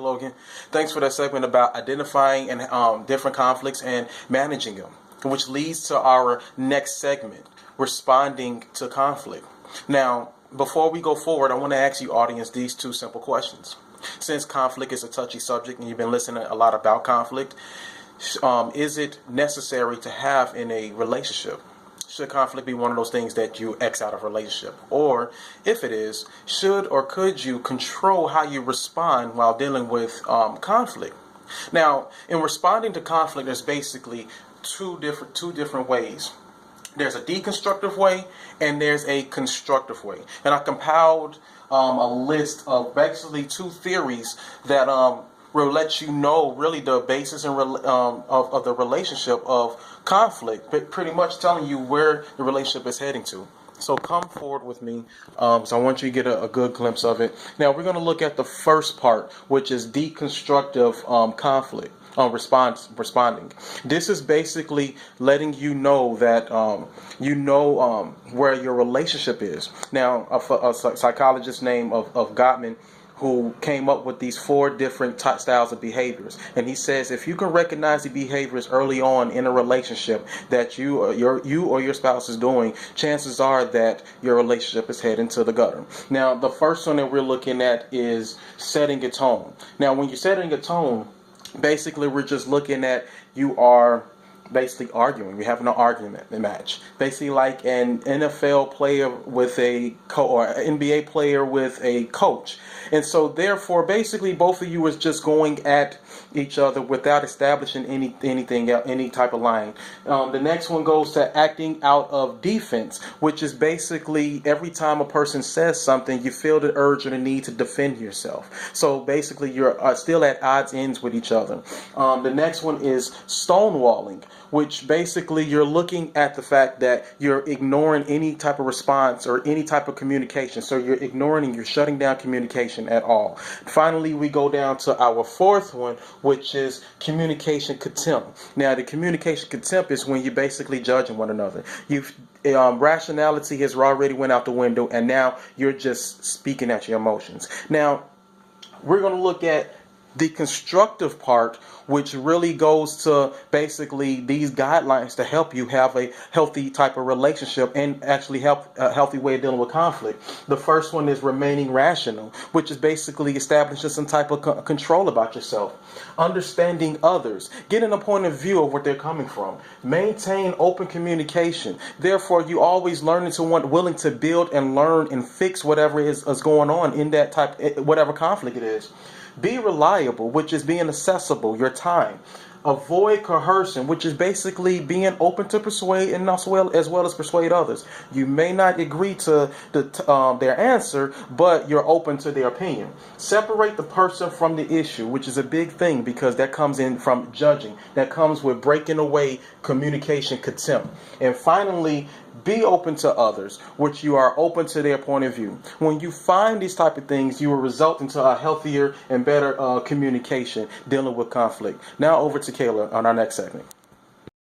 Logan. Thanks for that segment about identifying and different conflicts and managing them, which leads to our next segment, responding to conflict. Now, before we go forward, I want to ask you, audience, these two simple questions. Since conflict is a touchy subject and you've been listening a lot about conflict, is it necessary to have in a relationship? Should conflict be one of those things that you X out of a relationship? Or if it is, should or could you control how you respond while dealing with conflict? Now, in responding to conflict, there's basically two different ways. There's a deconstructive way and there's a constructive way. And I compiled a list of basically two theories that will let you know really the basis of the relationship of conflict, but pretty much telling you where the relationship is heading to. So come forward with me. So I want you to get a good glimpse of it. Now we're going to look at the first part, which is deconstructive conflict. Responding. This is basically letting you know that where your relationship is. Now, a psychologist named of Gottman, who came up with these 4 different styles of behaviors, and he says if you can recognize the behaviors early on in a relationship that you or your spouse is doing, chances are that your relationship is heading to the gutter. Now, the first one that we're looking at is setting a tone. Now, when you're setting a tone, basically, we're just looking at you are basically arguing. You're having an argument match. Basically, like an NFL player with a or an NBA player with a coach. And so, therefore, basically, both of you is just going at each other without establishing any type of line. The next one goes to acting out of defense, which is basically every time a person says something, you feel the urge or the need to defend yourself. So basically, you're still at odds ends with each other. The next one is stonewalling, which basically you're looking at the fact that you're ignoring any type of response or any type of communication. So you're ignoring and you're shutting down communication at all. Finally, we go down to our fourth one, which is communication contempt. Now, the communication contempt is when you're basically judging one another. Rationality has already went out the window, and now you're just speaking at your emotions. Now, we're going to look at the constructive part, which really goes to basically these guidelines to help you have a healthy type of relationship and actually help a healthy way of dealing with conflict. The first one is remaining rational, which is basically establishing some type of control about yourself. Understanding others, getting a point of view of where they're coming from. Maintain open communication. Therefore, you always willing to build and learn and fix whatever is going on in that whatever conflict it is. Be reliable, which is being accessible, your time. Avoid coercion, which is basically being open to persuade and as well as persuade others. You may not agree to their answer, but you're open to their opinion. Separate the person from the issue, which is a big thing because that comes in from judging. That comes with breaking away communication contempt. And finally, be open to others, which you are open to their point of view. When you find these type of things, you will result into a healthier and better communication dealing with conflict. Now over to Kayla on our next segment.